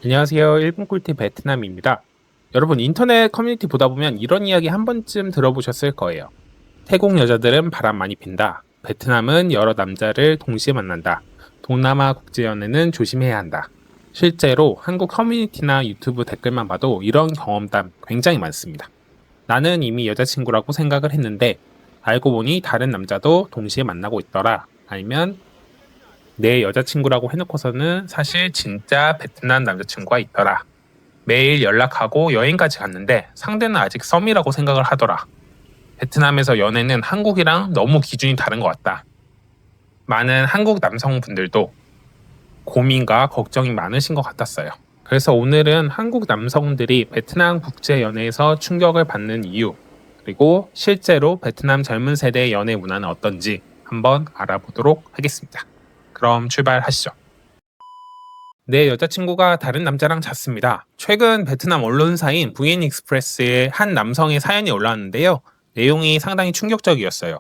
안녕하세요. 일본 꿀팁 베트남입니다. 여러분 인터넷 커뮤니티 보다 보면 이런 이야기 한 번쯤 들어보셨을 거예요. 태국 여자들은 바람 많이 핀다. 베트남은 여러 남자를 동시에 만난다. 동남아 국제연애는 조심해야 한다. 실제로 한국 커뮤니티나 유튜브 댓글만 봐도 이런 경험담 굉장히 많습니다. 나는 이미 여자친구라고 생각을 했는데 알고 보니 다른 남자도 동시에 만나고 있더라. 아니면 내 여자친구라고 해놓고서는 사실 진짜 베트남 남자친구가 있더라. 매일 연락하고 여행까지 갔는데 상대는 아직 썸이라고 생각을 하더라. 베트남에서 연애는 한국이랑 너무 기준이 다른 것 같다. 많은 한국 남성분들도 고민과 걱정이 많으신 것 같았어요. 그래서 오늘은 한국 남성들이 베트남 국제연애에서 충격을 받는 이유, 그리고 실제로 베트남 젊은 세대의 연애 문화는 어떤지 한번 알아보도록 하겠습니다. 그럼 출발하시죠. 내 여자친구가 다른 남자랑 잤습니다. 최근 베트남 언론사인 VN 익스프레스에 한 남성의 사연이 올라왔는데요. 내용이 상당히 충격적이었어요.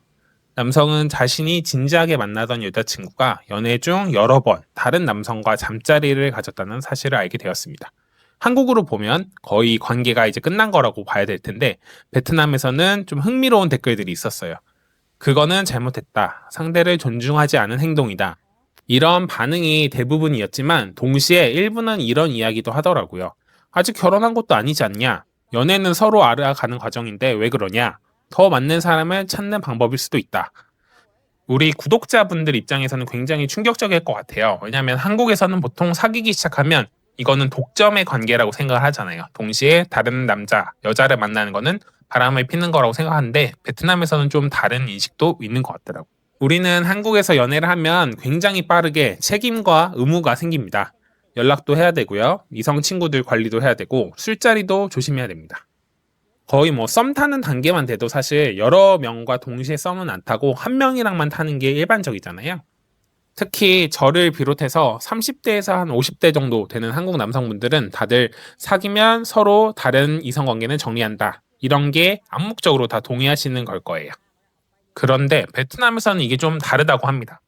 남성은 자신이 진지하게 만나던 여자친구가 연애 중 여러 번 다른 남성과 잠자리를 가졌다는 사실을 알게 되었습니다. 한국으로 보면 거의 관계가 이제 끝난 거라고 봐야 될 텐데 베트남에서는 좀 흥미로운 댓글들이 있었어요. 그거는 잘못했다. 상대를 존중하지 않은 행동이다. 이런 반응이 대부분이었지만 동시에 일부는 이런 이야기도 하더라고요. 아직 결혼한 것도 아니지 않냐? 연애는 서로 알아가는 과정인데 왜 그러냐? 더 맞는 사람을 찾는 방법일 수도 있다. 우리 구독자분들 입장에서는 굉장히 충격적일 것 같아요. 왜냐하면 한국에서는 보통 사귀기 시작하면 이거는 독점의 관계라고 생각을 하잖아요. 동시에 다른 남자, 여자를 만나는 거는 바람을 피는 거라고 생각하는데 베트남에서는 좀 다른 인식도 있는 것 같더라고요. 우리는 한국에서 연애를 하면 굉장히 빠르게 책임과 의무가 생깁니다. 연락도 해야 되고요. 이성 친구들 관리도 해야 되고 술자리도 조심해야 됩니다. 거의 뭐 썸 타는 단계만 돼도 사실 여러 명과 동시에 썸은 안 타고 한 명이랑만 타는 게 일반적이잖아요. 특히 저를 비롯해서 30대에서 한 50대 정도 되는 한국 남성분들은 다들 사귀면 서로 다른 이성 관계는 정리한다. 이런 게 암묵적으로 다 동의하시는 걸 거예요. 그런데 베트남에서는 이게 좀 다르다고 합니다.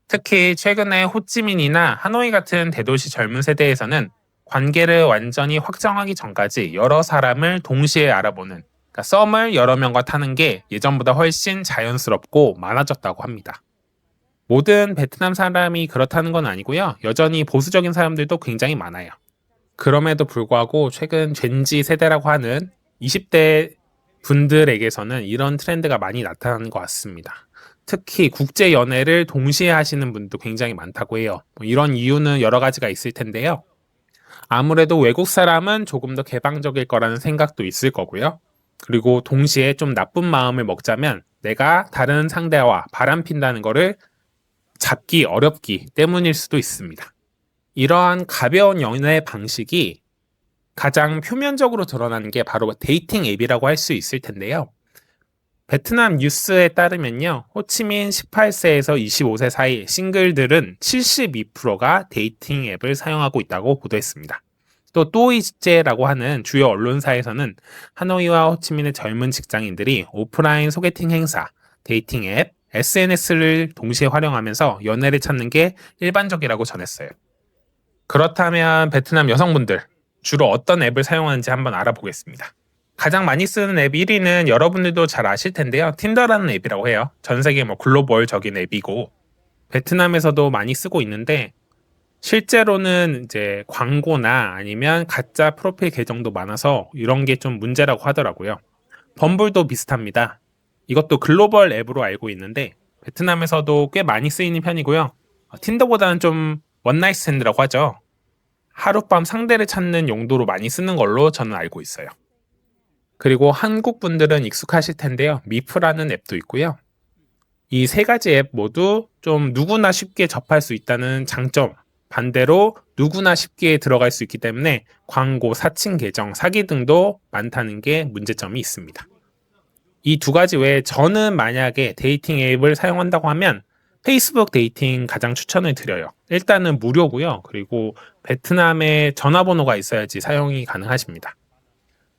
특히 최근에 호찌민이나 하노이 같은 대도시 젊은 세대에서는 관계를 완전히 확정하기 전까지 여러 사람을 동시에 알아보는, 그러니까 썸을 여러 명과 타는 게 예전보다 훨씬 자연스럽고 많아졌다고 합니다. 모든 베트남 사람이 그렇다는 건 아니고요. 여전히 보수적인 사람들도 굉장히 많아요. 그럼에도 불구하고 최근 젠지 세대라고 하는 20대 분들에게서는 이런 트렌드가 많이 나타나는 것 같습니다. 특히 국제 연애를 동시에 하시는 분도 굉장히 많다고 해요. 뭐 이런 이유는 여러 가지가 있을 텐데요. 아무래도 외국 사람은 조금 더 개방적일 거라는 생각도 있을 거고요. 그리고 동시에 좀 나쁜 마음을 먹자면 내가 다른 상대와 바람핀다는 거를 잡기 어렵기 때문일 수도 있습니다. 이러한 가벼운 연애 방식이 가장 표면적으로 드러나는 게 바로 데이팅 앱이라고 할 수 있을 텐데요. 베트남 뉴스에 따르면요. 호치민 18세에서 25세 사이 싱글들은 72%가 데이팅 앱을 사용하고 있다고 보도했습니다. 또 또이제라고 하는 주요 언론사에서는 하노이와 호치민의 젊은 직장인들이 오프라인 소개팅 행사, 데이팅 앱, SNS를 동시에 활용하면서 연애를 찾는 게 일반적이라고 전했어요. 그렇다면 베트남 여성분들 주로 어떤 앱을 사용하는지 한번 알아보겠습니다. 가장 많이 쓰는 앱 1위는 여러분들도 잘 아실 텐데요. 틴더라는 앱이라고 해요. 전 세계 뭐 글로벌적인 앱이고 베트남에서도 많이 쓰고 있는데 실제로는 이제 광고나 아니면 가짜 프로필 계정도 많아서 이런 게 좀 문제라고 하더라고요. 범블도 비슷합니다. 이것도 글로벌 앱으로 알고 있는데 베트남에서도 꽤 많이 쓰이는 편이고요. 틴더보다는 좀 원나잇 스탠드라고 하죠. 하룻밤 상대를 찾는 용도로 많이 쓰는 걸로 저는 알고 있어요. 그리고 한국 분들은 익숙하실 텐데요. 미프라는 앱도 있고요. 이 세 가지 앱 모두 좀 누구나 쉽게 접할 수 있다는 장점, 반대로 누구나 쉽게 들어갈 수 있기 때문에 광고, 사칭 계정, 사기 등도 많다는 게 문제점이 있습니다. 이 두 가지 외에 저는 만약에 데이팅 앱을 사용한다고 하면 페이스북 데이팅 가장 추천을 드려요. 일단은 무료고요. 그리고 베트남에 전화번호가 있어야지 사용이 가능하십니다.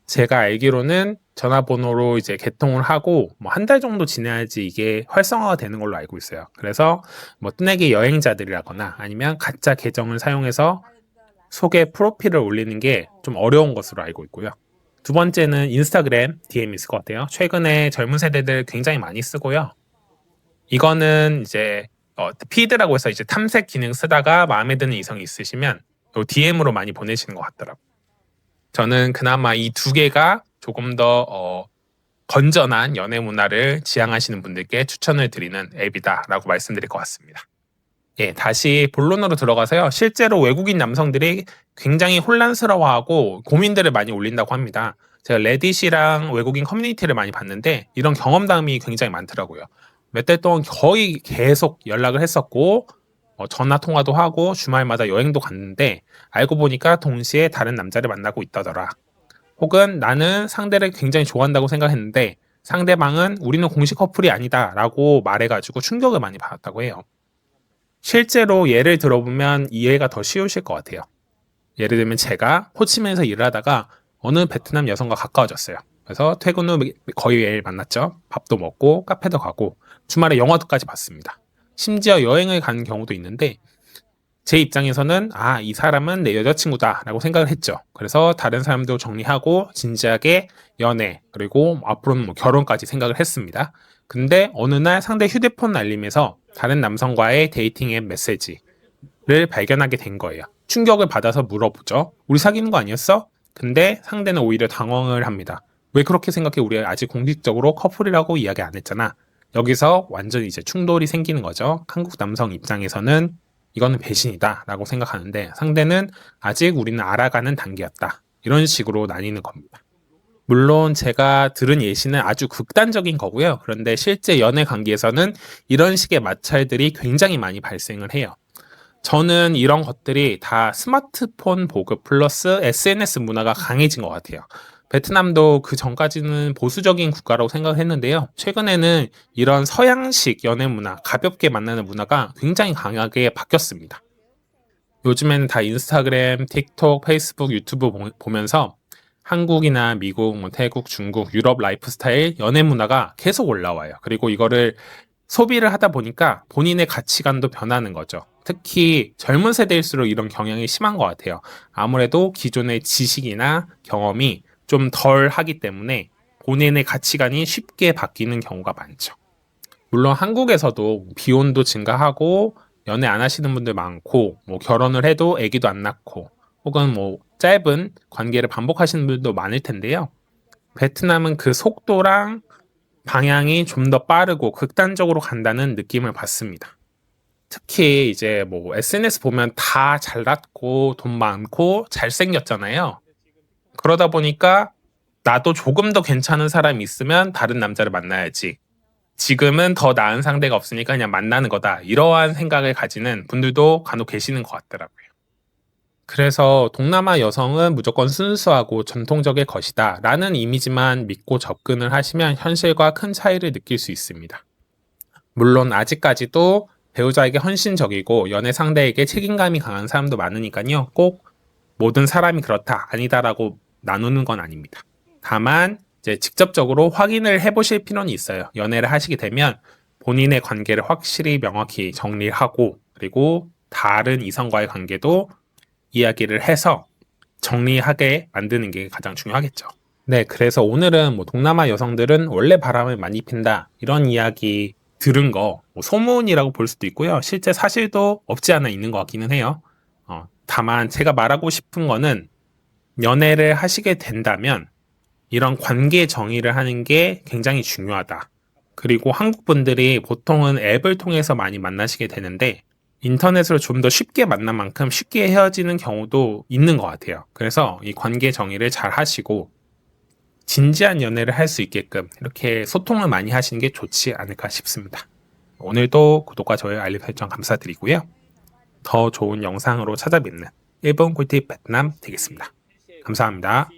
제가 알기로는 전화번호로 이제 개통을 하고 뭐 한 달 정도 지나야지 이게 활성화가 되는 걸로 알고 있어요. 그래서 뭐 뜨내기 여행자들이라거나 아니면 가짜 계정을 사용해서 소개 프로필을 올리는 게 좀 어려운 것으로 알고 있고요. 두 번째는 인스타그램 DM이 있을 것 같아요. 최근에 젊은 세대들 굉장히 많이 쓰고요. 이거는 이제 피드라고 해서 이제 탐색 기능 쓰다가 마음에 드는 이성이 있으시면 DM으로 많이 보내시는 것 같더라고요. 저는 그나마 이 두 개가 조금 더 건전한 연애 문화를 지향하시는 분들께 추천을 드리는 앱이다라고 말씀드릴 것 같습니다. 예, 다시 본론으로 들어가서요. 실제로 외국인 남성들이 굉장히 혼란스러워하고 고민들을 많이 올린다고 합니다. 제가 레딧이랑 외국인 커뮤니티를 많이 봤는데 이런 경험담이 굉장히 많더라고요. 몇 달 동안 거의 계속 연락을 했었고 전화 통화도 하고 주말마다 여행도 갔는데 알고 보니까 동시에 다른 남자를 만나고 있다더라. 혹은 나는 상대를 굉장히 좋아한다고 생각했는데 상대방은 우리는 공식 커플이 아니다 라고 말해가지고 충격을 많이 받았다고 해요. 실제로 예를 들어보면 이해가 더 쉬우실 것 같아요. 예를 들면 제가 호치민에서 일을 하다가 어느 베트남 여성과 가까워졌어요. 그래서 퇴근 후 거의 매일 만났죠. 밥도 먹고 카페도 가고 주말에 영화도까지 봤습니다. 심지어 여행을 가는 경우도 있는데 제 입장에서는 이 사람은 내 여자친구다 라고 생각을 했죠. 그래서 다른 사람도 정리하고 진지하게 연애 그리고 앞으로는 결혼까지 생각을 했습니다. 근데 어느 날 상대 휴대폰 알림에서 다른 남성과의 데이팅 앱 메시지를 발견하게 된 거예요. 충격을 받아서 물어보죠. 우리 사귀는 거 아니었어? 근데 상대는 오히려 당황을 합니다. 왜 그렇게 생각해? 우리 아직 공식적으로 커플이라고 이야기 안 했잖아. 여기서 완전히 이제 충돌이 생기는 거죠. 한국 남성 입장에서는 이거는 배신이다 라고 생각하는데 상대는 아직 우리는 알아가는 단계였다. 이런 식으로 나뉘는 겁니다. 물론 제가 들은 예시는 아주 극단적인 거고요. 그런데 실제 연애 관계에서는 이런 식의 마찰들이 굉장히 많이 발생을 해요. 저는 이런 것들이 다 스마트폰 보급 플러스 SNS 문화가 강해진 것 같아요. 베트남도 그 전까지는 보수적인 국가라고 생각했는데요. 최근에는 이런 서양식 연애 문화, 가볍게 만나는 문화가 굉장히 강하게 바뀌었습니다. 요즘에는 다 인스타그램, 틱톡, 페이스북, 유튜브 보면서 한국이나 미국, 태국, 중국, 유럽 라이프 스타일 연애 문화가 계속 올라와요. 그리고 이거를 소비를 하다 보니까 본인의 가치관도 변하는 거죠. 특히 젊은 세대일수록 이런 경향이 심한 것 같아요. 아무래도 기존의 지식이나 경험이 좀 덜 하기 때문에 본인의 가치관이 쉽게 바뀌는 경우가 많죠. 물론 한국에서도 비혼도 증가하고 연애 안 하시는 분들 많고 결혼을 해도 아기도 안 낳고 혹은 짧은 관계를 반복하시는 분들도 많을 텐데요. 베트남은 그 속도랑 방향이 좀 더 빠르고 극단적으로 간다는 느낌을 받습니다. 특히 이제 SNS 보면 다 잘났고 돈 많고 잘생겼잖아요. 그러다 보니까 나도 조금 더 괜찮은 사람이 있으면 다른 남자를 만나야지. 지금은 더 나은 상대가 없으니까 그냥 만나는 거다. 이러한 생각을 가지는 분들도 간혹 계시는 것 같더라고요. 그래서 동남아 여성은 무조건 순수하고 전통적일 것이다 라는 이미지만 믿고 접근을 하시면 현실과 큰 차이를 느낄 수 있습니다. 물론 아직까지도 배우자에게 헌신적이고 연애 상대에게 책임감이 강한 사람도 많으니까요. 꼭 모든 사람이 그렇다 아니다라고 나누는 건 아닙니다. 다만 이제 직접적으로 확인을 해보실 필요는 있어요. 연애를 하시게 되면 본인의 관계를 확실히 명확히 정리를 하고 그리고 다른 이성과의 관계도 이야기를 해서 정리하게 만드는 게 가장 중요하겠죠. 네, 그래서 오늘은 동남아 여성들은 원래 바람을 많이 핀다 이런 이야기 들은 거 소문이라고 볼 수도 있고요. 실제 사실도 없지 않아 있는 것 같기는 해요. 다만 제가 말하고 싶은 거는 연애를 하시게 된다면 이런 관계 정의를 하는 게 굉장히 중요하다. 그리고 한국 분들이 보통은 앱을 통해서 많이 만나시게 되는데 인터넷으로 좀 더 쉽게 만난 만큼 쉽게 헤어지는 경우도 있는 것 같아요. 그래서 이 관계 정의를 잘 하시고 진지한 연애를 할 수 있게끔 이렇게 소통을 많이 하시는 게 좋지 않을까 싶습니다. 오늘도 구독과 좋아요 알림 설정 감사드리고요. 더 좋은 영상으로 찾아뵙는 일본 꿀팁 베트남 되겠습니다. 감사합니다.